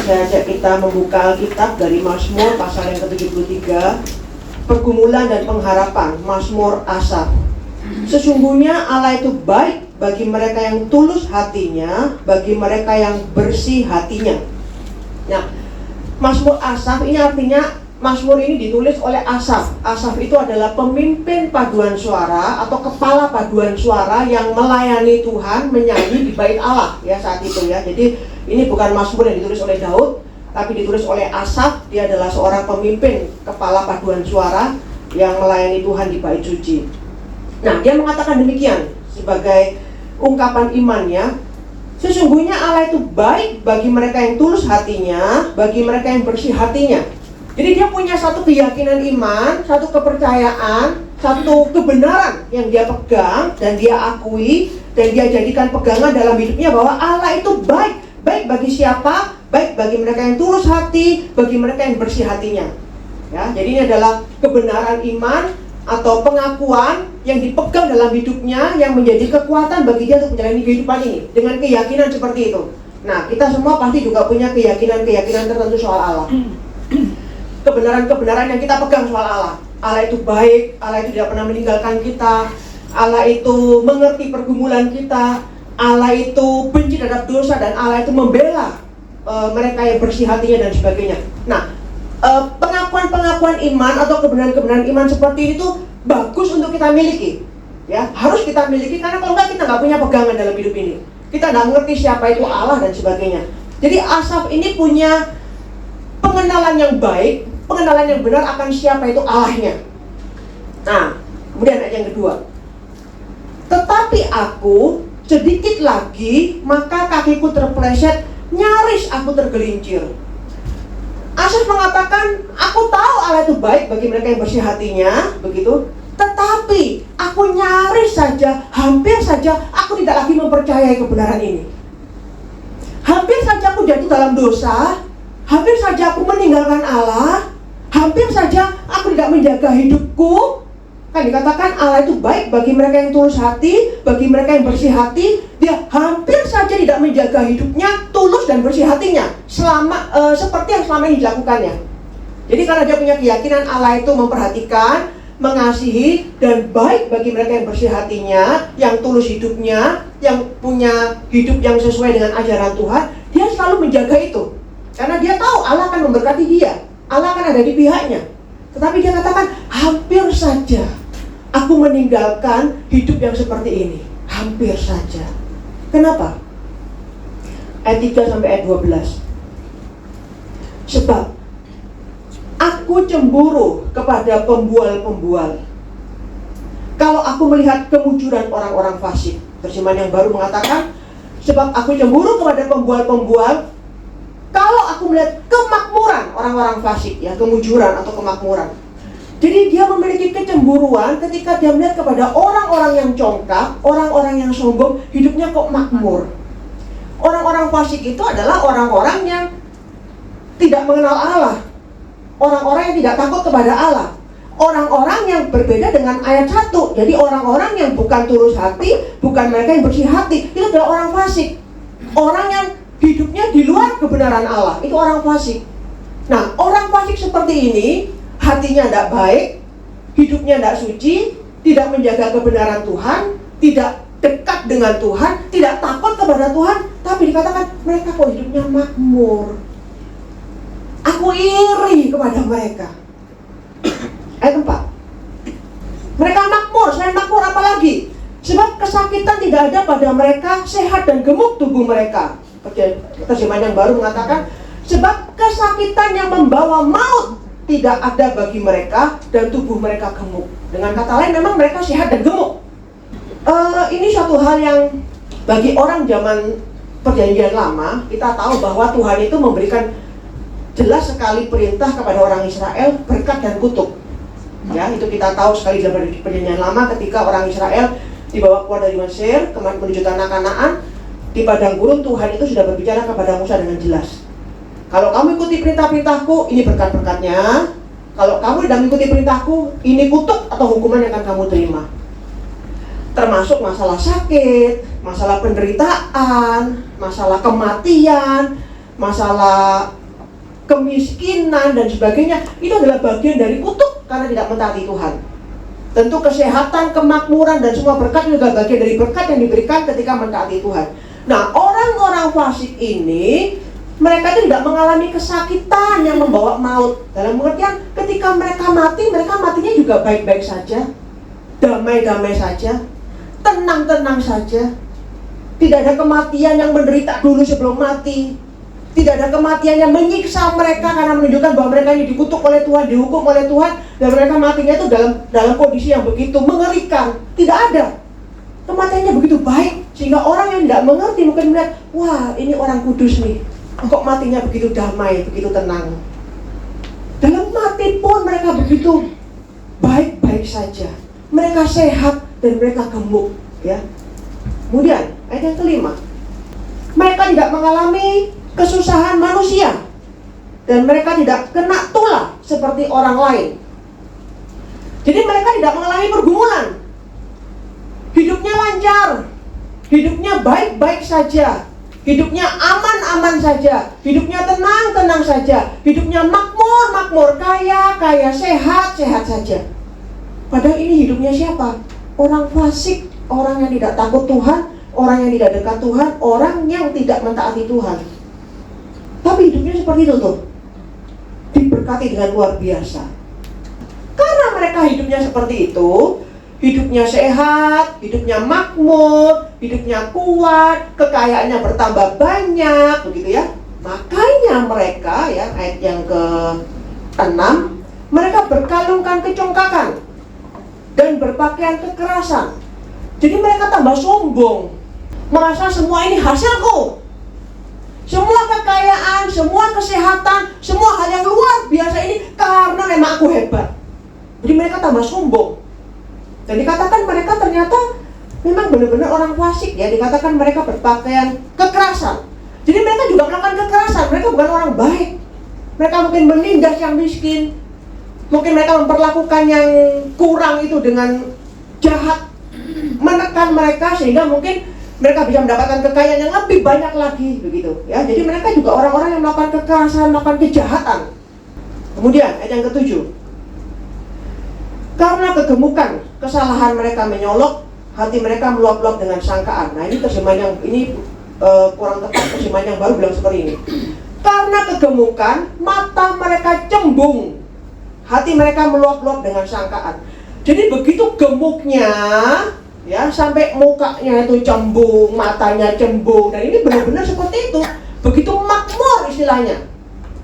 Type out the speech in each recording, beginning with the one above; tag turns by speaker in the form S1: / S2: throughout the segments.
S1: Saya ajak kita membuka Alkitab dari Mazmur pasal yang ke-73, pergumulan dan pengharapan, Mazmur Asaf. Sesungguhnya Allah itu baik bagi mereka yang tulus hatinya, bagi mereka yang bersih hatinya. Nah, Mazmur Asaf ini artinya Mazmur ini ditulis oleh Asaf. Asaf itu adalah pemimpin paduan suara atau kepala paduan suara yang melayani Tuhan, menyanyi di bait Allah ya saat itu ya. Jadi ini bukan Mazmur yang ditulis oleh Daud, tapi ditulis oleh Asaf. Dia adalah seorang pemimpin kepala paduan suara yang melayani Tuhan di bait suci. Nah, dia mengatakan demikian sebagai ungkapan imannya. Sesungguhnya Allah itu baik bagi mereka yang tulus hatinya, bagi mereka yang bersih hatinya. Jadi dia punya satu keyakinan iman, satu kepercayaan, satu kebenaran yang dia pegang dan dia akui dan dia jadikan pegangan dalam hidupnya bahwa Allah itu baik. Baik bagi siapa? Baik bagi mereka yang tulus hati, bagi mereka yang bersih hatinya. Ya, jadi ini adalah kebenaran iman atau pengakuan yang dipegang dalam hidupnya yang menjadi kekuatan bagi dia untuk menjalani kehidupan ini dengan keyakinan seperti itu. Nah, kita semua pasti juga punya keyakinan tertentu soal Allah. Kebenaran-kebenaran yang kita pegang soal Allah. Allah itu baik, Allah itu tidak pernah meninggalkan kita, Allah itu mengerti pergumulan kita, Allah itu benci terhadap dosa, dan Allah itu membela mereka yang bersih hatinya dan sebagainya. Nah, pengakuan-pengakuan iman atau kebenaran-kebenaran iman seperti itu bagus untuk kita miliki. Ya, harus kita miliki, karena kalau enggak kita nggak punya pegangan dalam hidup ini. Kita nggak mengerti siapa itu Allah dan sebagainya. Jadi Asaf ini punya pengenalan yang baik, pengenalan yang benar akan siapa itu Allahnya. Nah, kemudian ayat yang kedua. Tetapi aku sedikit lagi, maka kakiku terpeleset, nyaris aku tergelincir. Asaf mengatakan, aku tahu Allah itu baik bagi mereka yang bersih hatinya, begitu. Tetapi aku nyaris saja, hampir saja aku tidak lagi mempercayai kebenaran ini. Hampir saja aku jatuh dalam dosa, hampir saja aku meninggalkan Allah, hampir saja aku tidak menjaga hidupku. Kan dikatakan Allah itu baik bagi mereka yang tulus hati, bagi mereka yang bersih hati. Dia hampir saja tidak menjaga hidupnya tulus dan bersih hatinya seperti yang selama ini dilakukannya. Jadi karena dia punya keyakinan Allah itu memperhatikan, mengasihi, dan baik bagi mereka yang bersih hatinya, yang tulus hidupnya, yang punya hidup yang sesuai dengan ajaran Tuhan, dia selalu menjaga itu. Karena dia tahu Allah akan memberkati dia, Allah akan ada di pihaknya. Tetapi dia katakan, hampir saja aku meninggalkan hidup yang seperti ini. Hampir saja. Kenapa? Ayat 3 sampai ayat 12. Sebab aku cemburu kepada pembual-pembual. Kalau aku melihat kemujuran orang-orang fasik. Terjemahan yang baru mengatakan, sebab aku cemburu kepada pembual-pembual. Kalau aku melihat kemakmuran orang-orang fasik, ya, kemujuran atau kemakmuran. Jadi dia memiliki kecemburuan ketika dia melihat kepada orang-orang yang congkak, orang-orang yang sombong, hidupnya kok makmur. Orang-orang fasik itu adalah orang-orang yang tidak mengenal Allah, orang-orang yang tidak takut kepada Allah, orang-orang yang berbeda dengan ayat 1. Jadi orang-orang yang bukan tulus hati, bukan mereka yang bersih hati, itu adalah orang fasik. Orang yang hidupnya di luar kebenaran Allah, itu orang fasik. Nah, orang fasik seperti ini, hatinya tidak baik, hidupnya tidak suci, tidak menjaga kebenaran Tuhan, tidak dekat dengan Tuhan, tidak takut kepada Tuhan, tapi dikatakan mereka kok hidupnya makmur. Aku iri kepada mereka. Ayat 4. Mereka makmur, selain makmur apa lagi? Sebab kesakitan tidak ada pada mereka, sehat dan gemuk tubuh mereka. Terjemahan yang baru mengatakan, sebab kesakitan yang membawa maut tidak ada bagi mereka, dan tubuh mereka gemuk. Dengan kata lain, memang mereka sehat dan gemuk. Ini suatu hal yang bagi orang zaman perjanjian lama, kita tahu bahwa Tuhan itu memberikan jelas sekali perintah kepada orang Israel, berkat dan kutuk. Ya, itu kita tahu sekali dalam perjanjian lama ketika orang Israel dibawa keluar dari Mesir menuju tanah Kanaan. Di padang gurun Tuhan itu sudah berbicara kepada Musa dengan jelas. Kalau kamu ikuti perintah-perintahku, ini berkat-berkatnya. Kalau kamu tidak mengikuti perintahku, ini kutuk atau hukuman yang akan kamu terima. Termasuk masalah sakit, masalah penderitaan, masalah kematian, masalah kemiskinan dan sebagainya, itu adalah bagian dari kutuk karena tidak mentaati Tuhan. Tentu kesehatan, kemakmuran, dan semua berkat juga bagian dari berkat yang diberikan ketika mentaati Tuhan. Nah, orang-orang fasik ini, mereka itu tidak mengalami kesakitan yang membawa maut. Dalam pengertian, ketika mereka mati, mereka matinya juga baik-baik saja, damai-damai saja, tenang-tenang saja. Tidak ada kematian yang menderita dulu sebelum mati. Tidak ada kematian yang menyiksa mereka karena menunjukkan bahwa mereka ini dikutuk oleh Tuhan, dihukum oleh Tuhan, dan mereka matinya itu dalam kondisi yang begitu mengerikan. Tidak ada. Kematiannya begitu baik sehingga orang yang tidak mengerti mungkin melihat, wah, ini orang kudus nih, kok matinya begitu damai, begitu tenang. Dalam mati pun mereka begitu baik-baik saja. Mereka sehat dan mereka gemuk, ya. Kemudian ayat yang kelima, mereka tidak mengalami kesusahan manusia dan mereka tidak kena tulah seperti orang lain. Jadi mereka tidak mengalami pergumulan. Hidupnya lancar, hidupnya baik-baik saja, hidupnya aman-aman saja, hidupnya tenang-tenang saja, hidupnya makmur-makmur, kaya-kaya, sehat-sehat saja. Padahal ini hidupnya siapa? Orang fasik, orang yang tidak takut Tuhan, orang yang tidak dekat Tuhan, orang yang tidak mentaati Tuhan. Tapi hidupnya seperti itu tuh, diberkati dengan luar biasa. Karena mereka hidupnya seperti itu, hidupnya sehat, hidupnya makmur, hidupnya kuat, kekayaannya bertambah banyak, begitu ya. Makanya mereka, ya, ayat yang ke-6, mereka berkalungkan kecongkakan dan berpakaian kekerasan. Jadi mereka tambah sombong, merasa semua ini hasilku. Semua kekayaan, semua kesehatan, semua hal yang luar biasa ini karena memang aku hebat. Jadi mereka tambah sombong. Dan dikatakan mereka ternyata memang benar-benar orang fasik, ya. Dikatakan mereka berpakaian kekerasan. Jadi mereka juga melakukan kekerasan. Mereka bukan orang baik. Mereka mungkin menindas yang miskin. Mungkin mereka memperlakukan yang kurang itu dengan jahat, menekan mereka sehingga mungkin mereka bisa mendapatkan kekayaan yang lebih banyak lagi, begitu ya. Jadi mereka juga orang-orang yang melakukan kekerasan, melakukan kejahatan. Kemudian ayat yang ke-7, karena kegemukan kesalahan mereka menyolok, hati mereka meluap-luap dengan sangkaan. Nah, ini terjemahan yang ini kurang tepat. Terjemahan yang baru bilang seperti ini. Karena kegemukan, mata mereka cembung, hati mereka meluap-luap dengan sangkaan. Jadi begitu gemuknya, ya, sampai mukanya itu cembung, matanya cembung, dan ini benar-benar seperti itu. Begitu makmur istilahnya,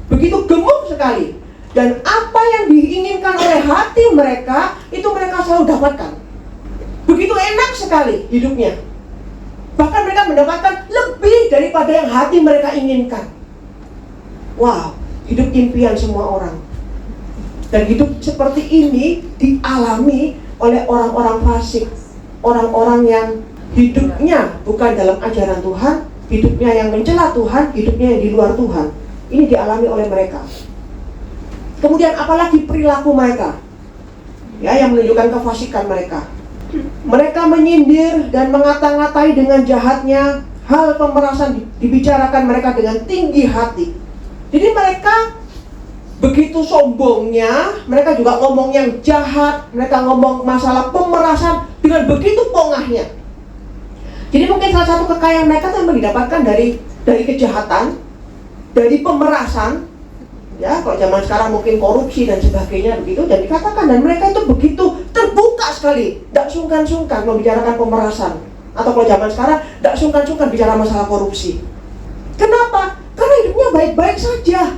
S1: begitu gemuk sekali. Dan apa yang diinginkan oleh hati mereka, itu mereka selalu dapatkan. Begitu enak sekali hidupnya. Bahkan mereka mendapatkan lebih daripada yang hati mereka inginkan. Wow, hidup impian semua orang. Dan hidup seperti ini dialami oleh orang-orang fasik, orang-orang yang hidupnya bukan dalam ajaran Tuhan, hidupnya yang mencela Tuhan, hidupnya yang di luar Tuhan. Ini dialami oleh mereka. Kemudian apalagi perilaku mereka, ya, yang menunjukkan kefasikan mereka. Mereka menyindir dan mengata-ngatai dengan jahatnya, hal pemerasan dibicarakan mereka dengan tinggi hati. Jadi mereka begitu sombongnya, mereka juga ngomong yang jahat, mereka ngomong masalah pemerasan dengan begitu pongahnya. Jadi mungkin salah satu kekayaan mereka yang didapatkan dari kejahatan, dari pemerasan, ya. Kalau zaman sekarang mungkin korupsi dan sebagainya begitu, dan dikatakan, dan mereka itu begitu terbuka sekali, tidak sungkan-sungkan membicarakan pemerasan. Atau kalau zaman sekarang tidak sungkan-sungkan bicara masalah korupsi. Kenapa? Karena hidupnya baik-baik saja,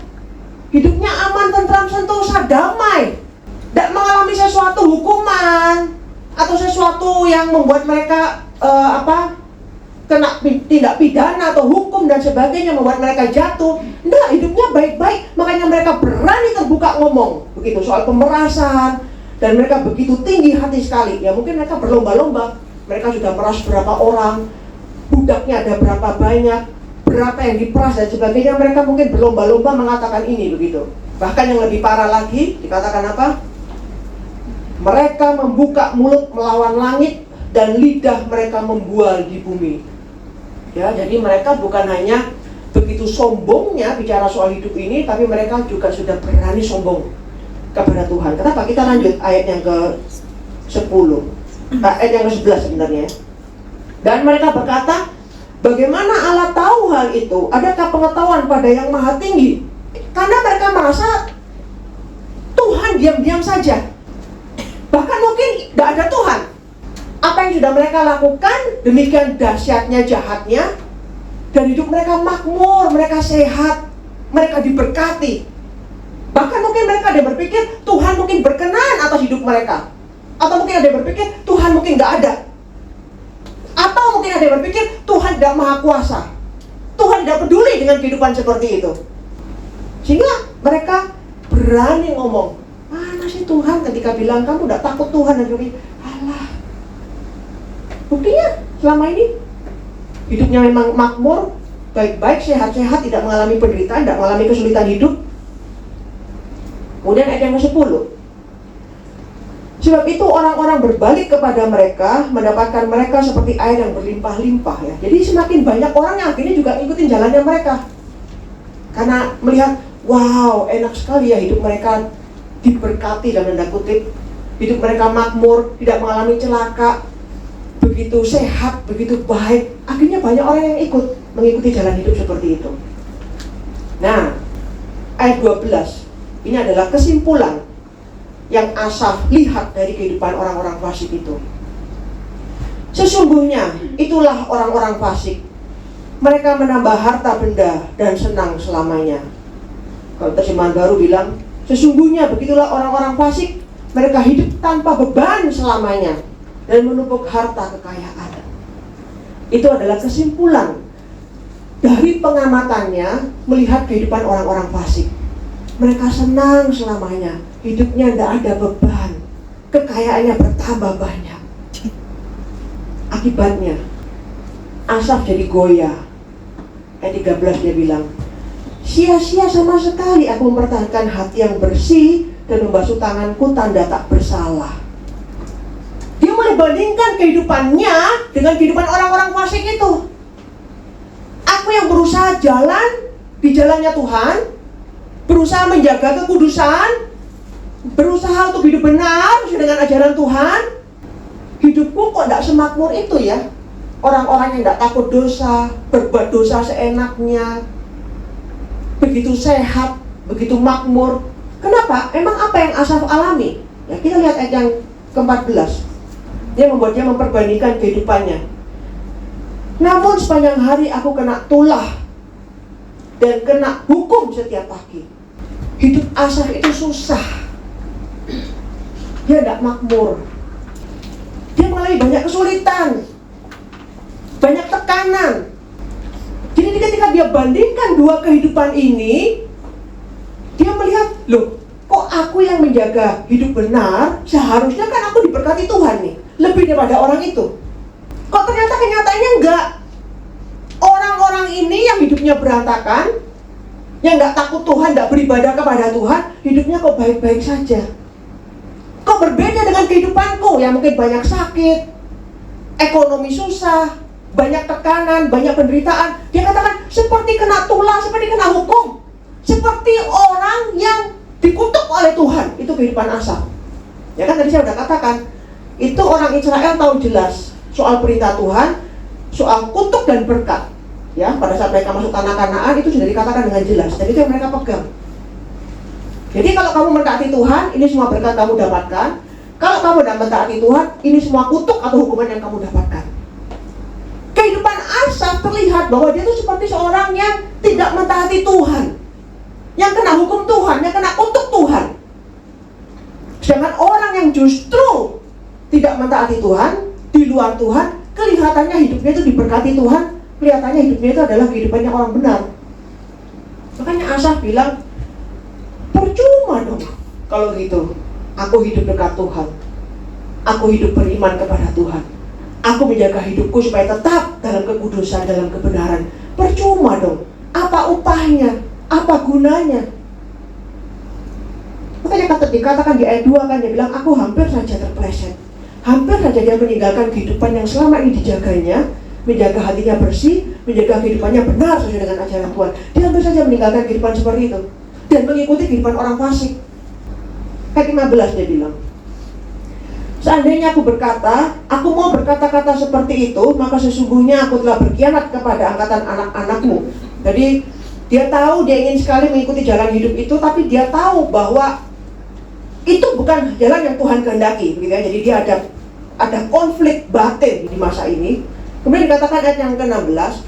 S1: hidupnya aman, tentram, sentosa, damai, tidak mengalami sesuatu hukuman atau sesuatu yang membuat mereka kena tindak pidana atau hukum dan sebagainya, membuat mereka jatuh. Enggak, hidupnya baik-baik. Makanya mereka berani terbuka ngomong begitu soal pemerasan, dan mereka begitu tinggi hati sekali. Ya mungkin mereka berlomba-lomba, mereka sudah meras berapa orang, budaknya ada berapa banyak, berapa yang diperas dan sebagainya. Mereka mungkin berlomba-lomba mengatakan ini begitu. Bahkan yang lebih parah lagi, dikatakan apa? Mereka membuka mulut melawan langit dan lidah mereka membual di bumi. Ya, jadi mereka bukan hanya begitu begitu sombongnya bicara soal hidup ini, tapi mereka juga sudah berani sombong kepada Tuhan. Kenapa? Kita lanjut ayat yang ke-10, ayat yang ke-11 sebenarnya. Dan mereka berkata, bagaimana Allah tahu hal itu? Adakah pengetahuan pada yang maha tinggi? Karena mereka merasa Tuhan diam-diam saja. Bahkan mungkin tidak ada Tuhan. Apa yang sudah mereka lakukan, demikian dahsyatnya, jahatnya, dan hidup mereka makmur, mereka sehat, mereka diberkati. Bahkan mungkin mereka ada yang berpikir Tuhan mungkin berkenan atas hidup mereka. Atau mungkin ada yang berpikir Tuhan mungkin nggak ada. Atau mungkin ada yang berpikir Tuhan tidak maha kuasa, Tuhan tidak peduli dengan kehidupan seperti itu. Sehingga mereka berani ngomong, mana sih Tuhan ketika bilang kamu tidak takut Tuhan, dan berpikir, alah. Buktinya selama ini hidupnya memang makmur, baik-baik, sehat-sehat, tidak mengalami penderitaan, tidak mengalami kesulitan hidup. Kemudian ayat yang ke-10, sebab itu orang-orang berbalik kepada mereka, mendapatkan mereka seperti air yang berlimpah-limpah ya. Jadi semakin banyak orang yang akhirnya juga ikutin jalannya mereka, karena melihat, wow, enak sekali ya hidup mereka diberkati dalam tanda kutip. Hidup mereka makmur, tidak mengalami celaka, begitu sehat, begitu baik. Akhirnya banyak orang yang mengikuti jalan hidup seperti itu. Nah, ayat 12 ini adalah kesimpulan yang Asaf lihat dari kehidupan orang-orang fasik itu. Sesungguhnya itulah orang-orang fasik. Mereka menambah harta benda dan senang selamanya. Kalau terjemahan baru bilang, sesungguhnya begitulah orang-orang fasik. Mereka hidup tanpa beban selamanya dan menumpuk harta kekayaan. Itu adalah kesimpulan dari pengamatannya melihat kehidupan orang-orang fasik. Mereka senang selamanya, hidupnya tidak ada beban, kekayaannya bertambah banyak. Akibatnya Asaf jadi goyah. Ayat 13 dia bilang, sia-sia sama sekali aku mempertahankan hati yang bersih dan membasuh tanganku tanda tak bersalah. Dia mulai bandingkan kehidupannya dengan kehidupan orang-orang fasik itu. Aku yang berusaha jalan di jalannya Tuhan, berusaha menjaga kekudusan, berusaha untuk hidup benar sesuai dengan ajaran Tuhan, hidupku kok tidak semakmur itu ya. Orang-orang yang tidak takut dosa, berbuat dosa seenaknya, begitu sehat, begitu makmur. Kenapa? Emang apa yang Asaf alami? Ya, kita lihat ayat yang ke-14. Dia membuat dia memperbandingkan kehidupannya. Namun sepanjang hari aku kena tulah dan kena hukum setiap pagi. Hidup Asaf itu susah. Dia tidak makmur. Dia mengalami banyak kesulitan, banyak tekanan. Jadi ketika dia bandingkan dua kehidupan ini, dia melihat, loh, kok aku yang menjaga hidup benar, seharusnya kan aku diberkati Tuhan nih, lebih daripada orang itu. Kok ternyata kenyataannya enggak. Orang-orang ini yang hidupnya berantakan, yang enggak takut Tuhan, enggak beribadah kepada Tuhan, hidupnya kok baik-baik saja. Kok berbeda dengan kehidupanku yang mungkin banyak sakit, ekonomi susah, banyak tekanan, banyak penderitaan. Dia katakan seperti kena tulah, seperti kena hukum, seperti orang yang dikutuk oleh Tuhan. Itu kehidupan Asaf. Ya kan tadi saya sudah katakan, itu orang Israel tahu jelas soal perintah Tuhan, soal kutuk dan berkat. Ya, pada saat mereka masuk tanah Kanaan itu sudah dikatakan dengan jelas, dan itu yang mereka pegang. Jadi kalau kamu mentaati Tuhan, ini semua berkat kamu dapatkan. Kalau kamu tidak mentaati Tuhan, ini semua kutuk atau hukuman yang kamu dapatkan. Kehidupan Asaf terlihat bahwa dia itu seperti seorang yang tidak mentaati Tuhan, yang kena hukum Tuhan, yang kena kutuk Tuhan. Sedangkan orang yang justru tidak mentaati Tuhan, di luar Tuhan, kelihatannya hidupnya itu diberkati Tuhan, kelihatannya hidupnya itu adalah kehidupannya orang benar. Makanya Asaf bilang, percuma dong kalau gitu. Aku hidup dekat Tuhan, aku hidup beriman kepada Tuhan, aku menjaga hidupku supaya tetap dalam kekudusan, dalam kebenaran. Percuma dong. Apa upahnya? Apa gunanya? Makanya dikatakan di ayat 2 kan, dia bilang, aku hampir saja terpeleset. Hampir saja dia meninggalkan kehidupan yang selama ini dijaganya, menjaga hatinya bersih, menjaga kehidupannya benar sesuai dengan ajaran Tuhan. Dia hampir saja meninggalkan kehidupan seperti itu dan mengikuti kehidupan orang fasik. Ayat 15 dia bilang, seandainya aku berkata, aku mau berkata-kata seperti itu, maka sesungguhnya aku telah berkhianat kepada angkatan anak-anakmu. Jadi dia tahu, dia ingin sekali mengikuti jalan hidup itu, tapi dia tahu bahwa itu bukan jalan yang Tuhan kehendaki, gitu ya. Jadi dia ada konflik batin di masa ini. Kemudian dikatakan ayat yang ke-16,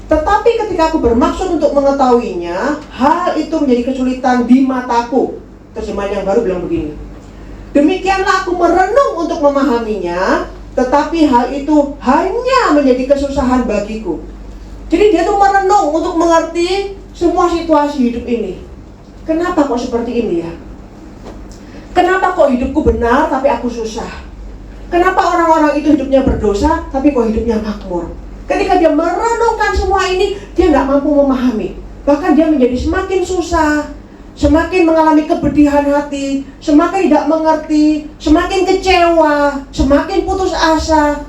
S1: tetapi ketika aku bermaksud untuk mengetahuinya, hal itu menjadi kesulitan di mataku. Terjemahan yang baru bilang begini, demikianlah aku merenung untuk memahaminya, tetapi hal itu hanya menjadi kesusahan bagiku. Jadi dia tuh merenung untuk mengerti semua situasi hidup ini. Kenapa kok seperti ini ya? Kenapa kok hidupku benar tapi aku susah? Kenapa orang-orang itu hidupnya berdosa tapi kok hidupnya makmur? Ketika dia merenungkan semua ini, dia nggak mampu memahami. Bahkan dia menjadi semakin susah, semakin mengalami kepedihan hati, semakin tidak mengerti, semakin kecewa, semakin putus asa,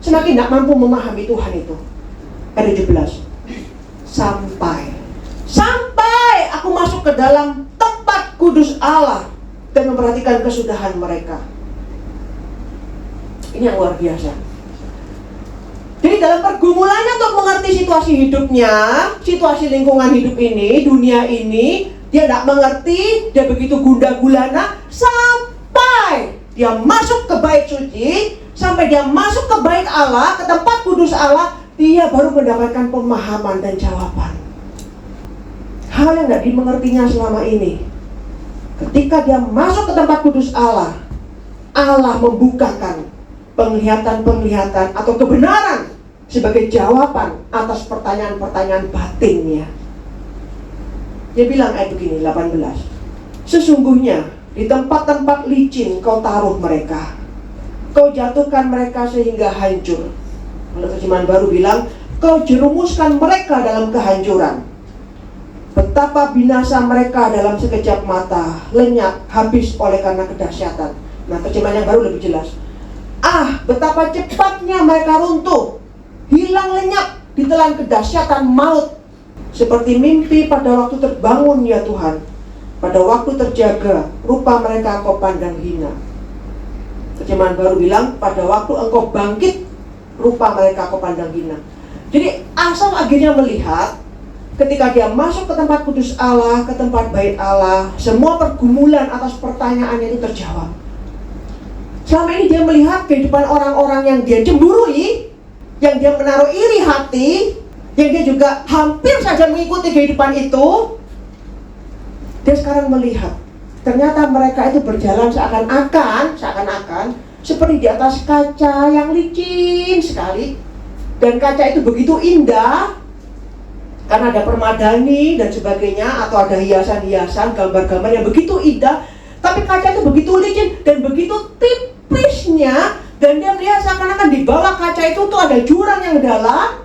S1: semakin tidak mampu memahami Tuhan itu. Ayat 17, sampai aku masuk ke dalam tempat kudus Allah dan memperhatikan kesudahan mereka. Ini yang luar biasa. Jadi dalam pergumulannya untuk mengerti situasi hidupnya, situasi lingkungan hidup ini, dunia ini, dia tidak mengerti, dia begitu gundah gulana, sampai dia masuk ke bait suci, sampai dia masuk ke bait Allah, ke tempat kudus Allah, dia baru mendapatkan pemahaman dan jawaban. Hal yang tidak dimengertinya selama ini. Ketika dia masuk ke tempat kudus Allah, Allah membukakan penglihatan-penglihatan atau kebenaran sebagai jawaban atas pertanyaan-pertanyaan batinnya. Dia bilang ayat begini, 18, sesungguhnya di tempat-tempat licin kau taruh mereka, kau jatuhkan mereka sehingga hancur. Kalau terjemahan baru bilang, kau jerumuskan mereka dalam kehancuran. Betapa binasa mereka dalam sekejap mata, lenyap, habis oleh karena kedahsyatan. Nah, terjemahan yang baru lebih jelas, betapa cepatnya mereka runtuh, hilang lenyap, ditelan kedahsyatan maut. Seperti mimpi pada waktu terbangun ya Tuhan, pada waktu terjaga, rupa mereka kau pandang hina. Terjemahan baru bilang, pada waktu engkau bangkit, rupa mereka kau pandang hina. Jadi Asaf akhirnya melihat, ketika dia masuk ke tempat kudus Allah, ke tempat bait Allah, semua pergumulan atas pertanyaannya itu terjawab. Selama ini dia melihat kehidupan orang-orang yang dia cemburui, yang dia menaruh iri hati, yang dia juga hampir saja mengikuti kehidupan itu. Dia sekarang melihat, ternyata mereka itu berjalan seakan-akan seperti di atas kaca yang licin sekali. Dan kaca itu begitu indah, karena ada permadani dan sebagainya, atau ada hiasan-hiasan, gambar-gambar yang begitu indah. Tapi kaca itu begitu licin dan begitu tipisnya. Dan dia melihat seakan-akan di bawah kaca itu tuh ada jurang yang dalam,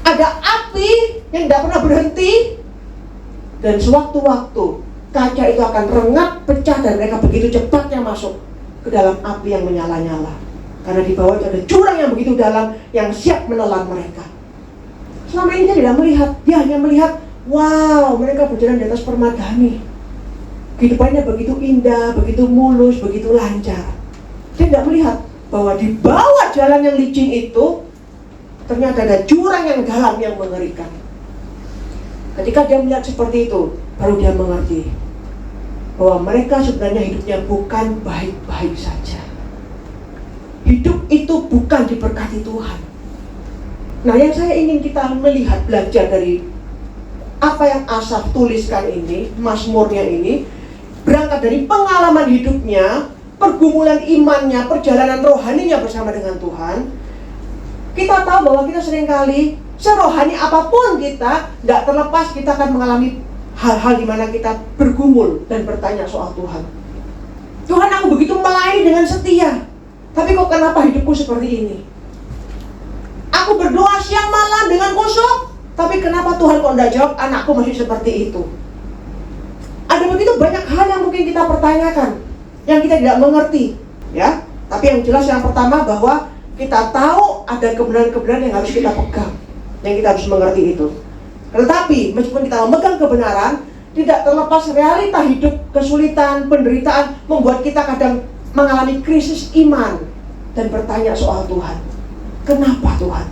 S1: ada api yang tidak pernah berhenti. Dan sewaktu-waktu kaca itu akan rengat, pecah, dan mereka begitu cepatnya masuk ke dalam api yang menyala-nyala. Karena di bawah itu ada jurang yang begitu dalam, yang siap menelan mereka. Selama ini dia tidak melihat, dia hanya melihat, wow, mereka berjalan di atas permadani, kehidupannya begitu indah, begitu mulus, begitu lancar. Dia tidak melihat bahwa di bawah jalan yang licin itu ternyata ada jurang yang dalam yang mengerikan. Ketika dia melihat seperti itu, baru dia mengerti bahwa mereka sebenarnya hidupnya bukan baik-baik saja. Hidup itu bukan diberkati Tuhan. Nah, yang saya ingin kita melihat, belajar dari apa yang Asaf tuliskan ini, mazmurnya ini, berangkat dari pengalaman hidupnya, pergumulan imannya, perjalanan rohaninya bersama dengan Tuhan. Kita tahu bahwa kita seringkali, serohani apapun kita, tidak terlepas kita akan mengalami hal-hal di mana kita bergumul dan bertanya soal Tuhan. Tuhan, aku begitu melayani dengan setia, tapi kok kenapa hidupku seperti ini? Aku berdoa siang malam dengan khusyuk, tapi kenapa Tuhan kok tidak jawab, anakku masih seperti itu? Ada begitu banyak hal yang mungkin kita pertanyakan, yang kita tidak mengerti, ya. Tapi yang jelas yang pertama bahwa Kita tahu ada kebenaran-kebenaran yang harus kita pegang, yang kita harus mengerti itu. Tetapi meskipun kita memegang kebenaran, tidak terlepas realita hidup, kesulitan, penderitaan membuat kita kadang mengalami krisis iman dan bertanya soal Tuhan. Kenapa Tuhan?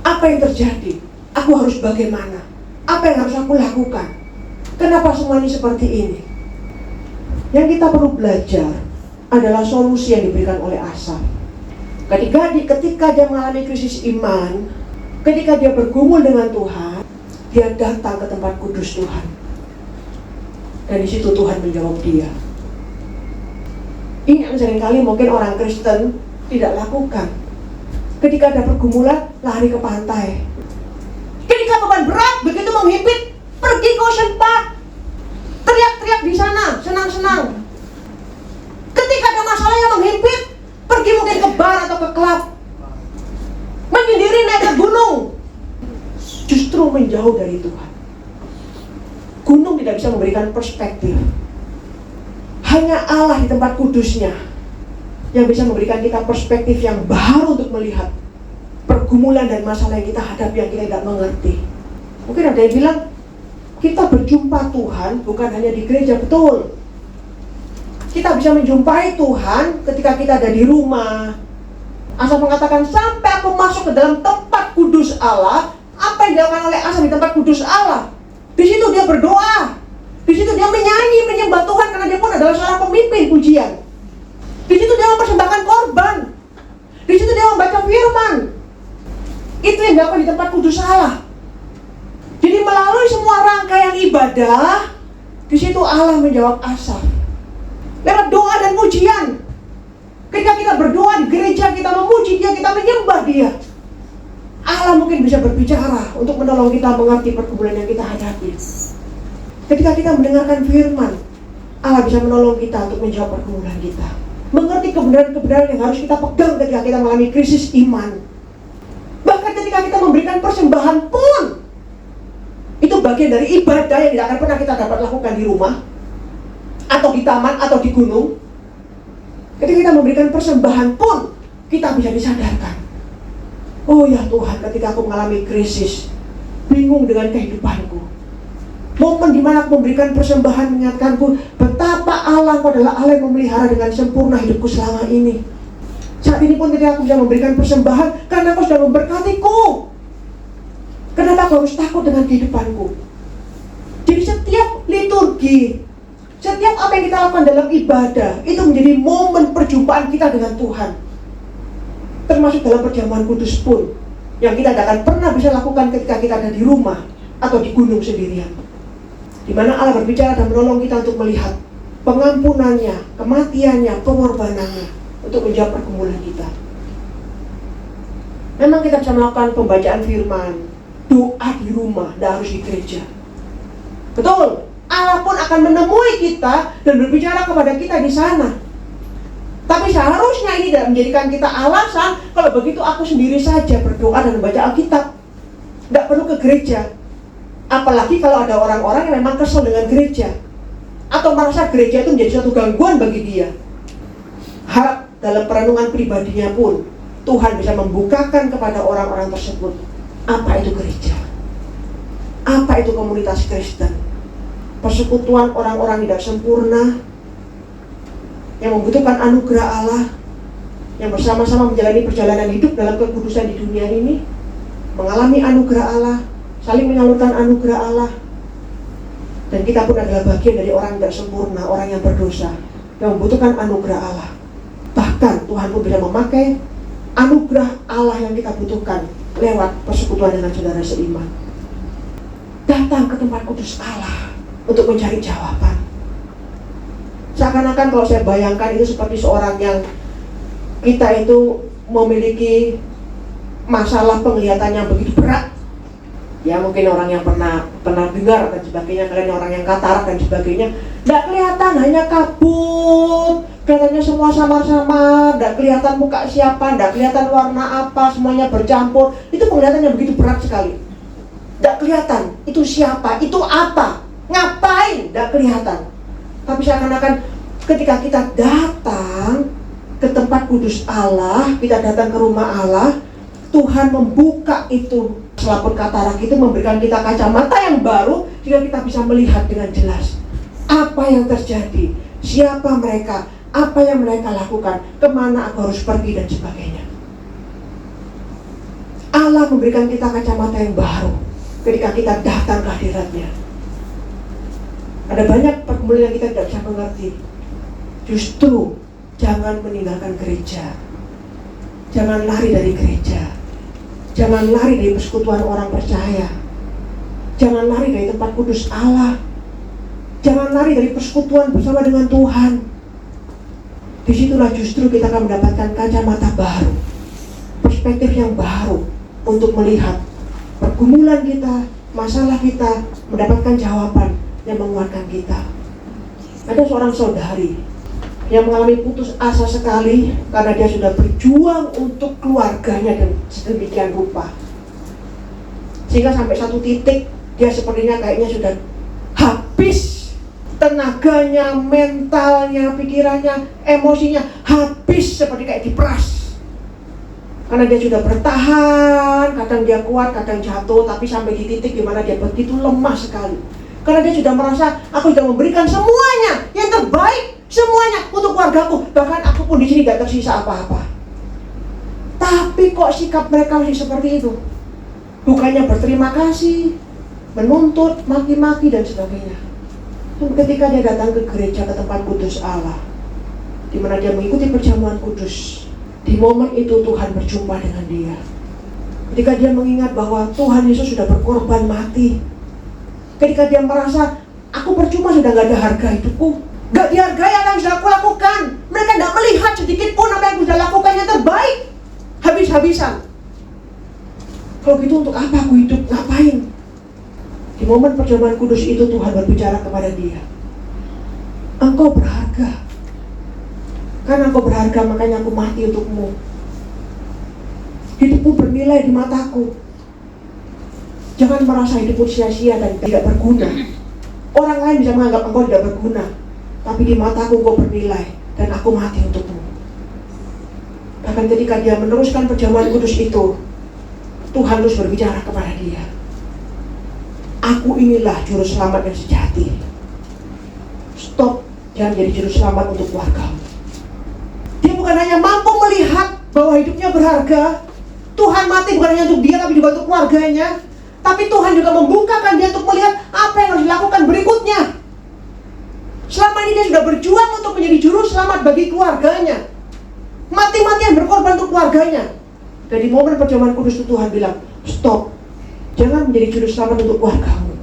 S1: Apa yang terjadi? Aku harus bagaimana? Apa yang harus aku lakukan? Kenapa semua ini seperti ini? Yang kita perlu belajar adalah solusi yang diberikan oleh Asaf. Ketika dia mengalami krisis iman, ketika dia bergumul dengan Tuhan, dia datang ke tempat kudus Tuhan. Dan di situ Tuhan menjawab dia. Ini yang seringkali mungkin orang Kristen tidak lakukan. Ketika ada pergumulan, lari ke pantai. Ketika beban berat begitu menghimpit, pergi ke Ocean Park, teriak-teriak di sana, senang-senang. Ketika ada masalah yang menghimpit, pergi mungkin ke bar atau ke klub, menyendiri naik ke gunung. Justru menjauh dari Tuhan. Gunung tidak bisa memberikan perspektif. Hanya Allah di tempat kudusnya yang bisa memberikan kita perspektif yang baru untuk melihat pergumulan dan masalah yang kita hadapi yang kita tidak mengerti. Mungkin ada yang bilang, kita berjumpa Tuhan bukan hanya di gereja. Betul. Kita bisa menjumpai Tuhan ketika kita ada di rumah. Asaf mengatakan, sampai aku masuk ke dalam tempat kudus Allah. Apa yang dilakukan oleh Asaf di tempat kudus Allah? Di situ dia berdoa. Di situ dia menyanyi, menyembah Tuhan karena dia pun adalah seorang pemimpin pujian. Di situ dia mempersembahkan korban. Di situ dia membaca firman. Itu yang dilakukan di tempat kudus Allah. Jadi melalui semua rangkaian ibadah, di situ Allah menjawab Asaf lewat doa dan pujian. Ketika kita berdoa di gereja, kita memuji Dia, kita menyembah Dia, Allah mungkin bisa berbicara untuk menolong kita mengerti pergumulan yang kita hadapi. Ketika kita mendengarkan firman, Allah bisa menolong kita untuk menjawab pergumulan kita, mengerti kebenaran-kebenaran yang harus kita pegang ketika kita mengalami krisis iman. Bahkan ketika kita memberikan persembahan pun, itu bagian dari ibadah yang tidak akan pernah kita dapat lakukan di rumah, atau di taman, atau di gunung. Ketika kita memberikan persembahan pun, kita bisa disadarkan, oh ya Tuhan, ketika aku mengalami krisis, bingung dengan kehidupanku, momen dimana aku memberikan persembahan mengingatkanku betapa Allah adalah Allah yang memelihara dengan sempurna hidupku selama ini. Saat ini pun ketika aku bisa memberikan persembahan, karena Kau sudah memberkatiku, kenapa aku harus takut dengan kehidupanku? Jadi setiap liturgi, setiap apa yang kita lakukan dalam ibadah, itu menjadi momen perjumpaan kita dengan Tuhan. Termasuk dalam perjamuan kudus pun, yang kita tidak akan pernah bisa lakukan ketika kita ada di rumah atau di gunung sendirian, di mana Allah berbicara dan menolong kita untuk melihat pengampunannya, kematiannya, pengorbanannya untuk menjawab pergumulan kita. Memang kita bisa melakukan pembacaan firman, doa di rumah, tidak harus di gereja. Betul, Allah pun akan menemui kita dan berbicara kepada kita di sana. Tapi seharusnya ini tidak menjadikan kita alasan, kalau begitu aku sendiri saja berdoa dan membaca Alkitab, tidak perlu ke gereja. Apalagi kalau ada orang-orang yang memang kesel dengan gereja, atau merasa gereja itu menjadi suatu gangguan bagi dia. Harap dalam perenungan pribadinya pun Tuhan bisa membukakan kepada orang-orang tersebut, apa itu gereja, apa itu komunitas Kristen, persekutuan orang-orang tidak sempurna yang membutuhkan anugerah Allah, yang bersama-sama menjalani perjalanan hidup dalam kekudusan di dunia ini, mengalami anugerah Allah, saling menyalurkan anugerah Allah. Dan kita pun adalah bagian dari orang yang tidak sempurna, orang yang berdosa, yang membutuhkan anugerah Allah. Bahkan Tuhan pun bisa memakai anugerah Allah yang kita butuhkan lewat persekutuan dengan saudara seiman. Datang ke tempat kudus Allah untuk mencari jawaban. Seakan-akan kalau saya bayangkan itu seperti seorang yang kita itu memiliki masalah penglihatan yang begitu berat. Ya mungkin orang yang pernah dengar dan sebagainya, kalian orang yang katarak dan sebagainya, tidak kelihatan, hanya kabut, kelihatannya semua samar-samar, tidak kelihatan muka siapa, tidak kelihatan warna apa, semuanya bercampur. Itu penglihatan yang begitu berat sekali. Tidak kelihatan, itu siapa, itu apa, ngapain, tidak kelihatan. Tapi seakan-akan ketika kita datang ke tempat kudus Allah, kita datang ke rumah Allah, Tuhan membuka itu selaput katarak itu, memberikan kita kacamata yang baru, sehingga kita bisa melihat dengan jelas apa yang terjadi, siapa mereka, apa yang mereka lakukan, kemana aku harus pergi dan sebagainya. Allah memberikan kita kacamata yang baru ketika kita datang ke hadirat-Nya. Ada banyak pergumulan yang kita tidak bisa mengerti. Justru jangan meninggalkan gereja, jangan lari dari gereja, jangan lari dari persekutuan orang percaya, jangan lari dari tempat kudus Allah, jangan lari dari persekutuan bersama dengan Tuhan. Disitulah justru kita akan mendapatkan kacamata baru, perspektif yang baru untuk melihat pergumulan kita, masalah kita, mendapatkan jawaban yang menguatkan kita. Ada seorang saudari yang mengalami putus asa sekali karena dia sudah berjuang untuk keluarganya dan sedemikian rupa, sehingga sampai satu titik dia sepertinya kayaknya sudah habis tenaganya, mentalnya, pikirannya, emosinya habis, seperti kayak diperas. Karena dia sudah bertahan, kadang dia kuat, kadang jatuh, tapi sampai di titik di mana dia begitu lemah sekali. Karena dia sudah merasa, aku sudah memberikan semuanya, yang terbaik, semuanya untuk keluargaku. Bahkan aku pun di sini tidak tersisa apa-apa. Tapi kok sikap mereka masih seperti itu? Bukannya berterima kasih, menuntut, maki-maki dan sebagainya. Dan ketika dia datang ke gereja, ke tempat kudus Allah, di mana dia mengikuti perjamuan kudus, di momen itu Tuhan berjumpa dengan dia. Ketika dia mengingat bahwa Tuhan Yesus sudah berkorban mati, ketika dia merasa, aku percuma sudah gak ada harga hidupku, gak dihargai apa yang sudah aku lakukan. Mereka gak melihat sedikit pun apa yang sudah lakukan yang terbaik, habis-habisan. Kalau gitu untuk apa aku hidup, ngapain? Di momen perjamuan kudus itu Tuhan berbicara kepada dia, engkau berharga. Karena engkau berharga, makanya aku mati untukmu. Hidupmu bernilai di mataku. Jangan merasa hidupmu sia-sia dan tidak berguna. Orang lain bisa menganggap engkau tidak berguna, tapi di mataku engkau bernilai, dan aku mati untukmu. Bahkan ketika dia meneruskan perjamuan kudus itu, Tuhan terus berbicara kepada dia, aku inilah juru selamat yang sejati. Stop, jangan jadi juru selamat untuk keluargamu. Dia bukan hanya mampu melihat bahwa hidupnya berharga, Tuhan mati bukan hanya untuk dia, tapi juga untuk keluarganya. Tapi Tuhan juga membukakan dia untuk melihat apa yang harus dilakukan berikutnya. Selama ini dia sudah berjuang untuk menjadi juru selamat bagi keluarganya, mati-matian berkorban untuk keluarganya. Dan di momen perjamuan kudus itu Tuhan bilang, stop, jangan menjadi juru selamat untuk keluargamu.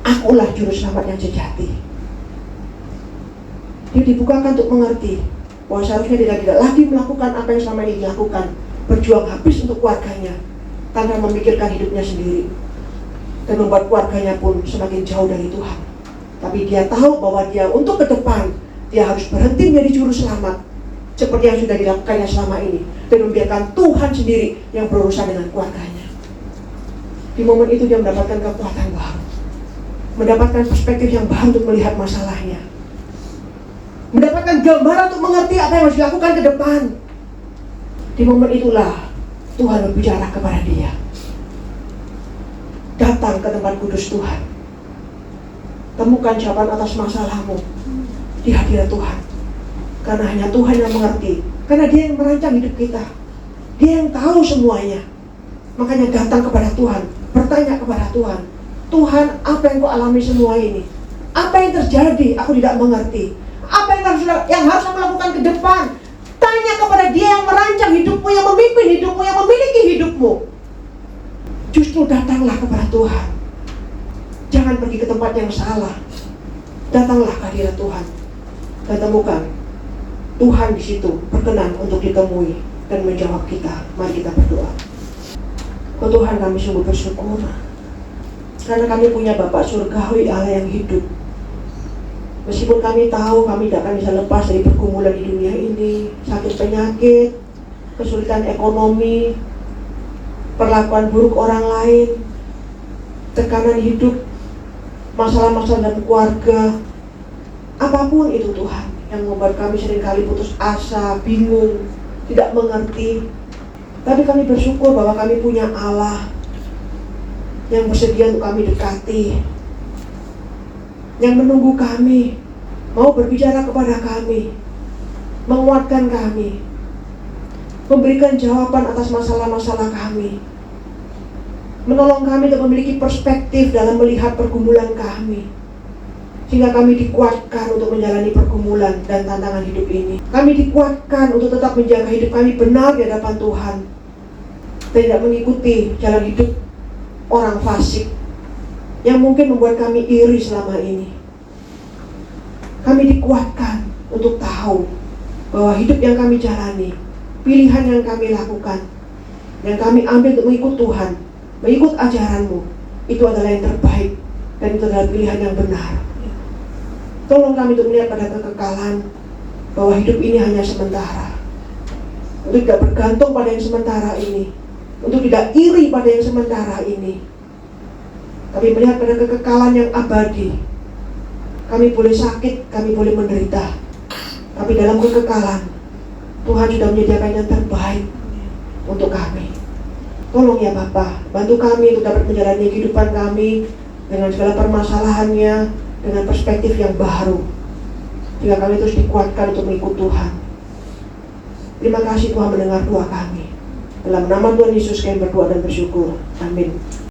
S1: Akulah juru selamat yang sejati. Dia dibukakan untuk mengerti bahwa seharusnya dia tidak lagi melakukan apa yang selama ini dilakukan, berjuang habis untuk keluarganya tanpa memikirkan hidupnya sendiri, dan membuat keluarganya pun semakin jauh dari Tuhan. Tapi dia tahu bahwa dia untuk ke depan, dia harus berhenti menjadi juru selamat seperti yang sudah dilakukannya selama ini, dan membiarkan Tuhan sendiri yang berurusan dengan keluarganya. Di momen itu dia mendapatkan kekuatan baru, mendapatkan perspektif yang baru untuk melihat masalahnya, mendapatkan gambaran untuk mengerti apa yang harus dilakukan ke depan. Di momen itulah Tuhan berbicara kepada dia, datang ke tempat kudus Tuhan, temukan jawaban atas masalahmu di hadirat Tuhan. Karena hanya Tuhan yang mengerti, karena dia yang merancang hidup kita, dia yang tahu semuanya. Makanya datang kepada Tuhan, bertanya kepada Tuhan, Tuhan, apa yang kau alami semua ini? Apa yang terjadi? Aku tidak mengerti. Apa yang harus aku lakukan ke depan? Tanya kepada dia yang merancang hidupmu, yang memimpin hidupmu, yang memiliki hidupmu. Justru datanglah kepada Tuhan. Jangan pergi ke tempat yang salah. Datanglah ke hadirat Tuhan dan temukan Tuhan di situ berkenan untuk ditemui dan menjawab kita. Mari kita berdoa. Oh Tuhan, kami sungguh bersyukur karena kami punya Bapa surgawi, Allah yang hidup. Meskipun kami tahu kami tidak akan bisa lepas dari pergumulan di dunia ini, sakit penyakit, kesulitan ekonomi, perlakuan buruk orang lain, tekanan hidup, masalah-masalah dalam keluarga, apapun itu Tuhan yang membuat kami seringkali putus asa, bingung, tidak mengerti. Tapi kami bersyukur bahwa kami punya Allah yang bersedia untuk kami dekati, yang menunggu kami, mau berbicara kepada kami, menguatkan kami, memberikan jawaban atas masalah-masalah kami, menolong kami untuk memiliki perspektif dalam melihat pergumulan kami, sehingga kami dikuatkan untuk menjalani pergumulan dan tantangan hidup ini. Kami dikuatkan untuk tetap menjaga hidup kami benar di hadapan Tuhan, dan tidak mengikuti jalan hidup orang fasik yang mungkin membuat kami iri selama ini. Kami dikuatkan untuk tahu bahwa hidup yang kami jalani, pilihan yang kami lakukan, yang kami ambil untuk mengikut Tuhan, mengikut ajaran-Mu, itu adalah yang terbaik, dan itu adalah pilihan yang benar. Tolong kami untuk melihat pada kekekalan, bahwa hidup ini hanya sementara, untuk tidak bergantung pada yang sementara ini, untuk tidak iri pada yang sementara ini, tapi melihat pada kekekalan yang abadi. Kami boleh sakit, kami boleh menderita, tapi dalam kekekalan Tuhan sudah menyediakan yang terbaik untuk kami. Tolong ya Bapa, bantu kami untuk dapat menjalani kehidupan kami dengan segala permasalahannya, dengan perspektif yang baru, sehingga kami terus dikuatkan untuk mengikut Tuhan. Terima kasih Tuhan mendengar doa kami. Dalam nama Tuhan Yesus kami berdoa dan bersyukur. Amin.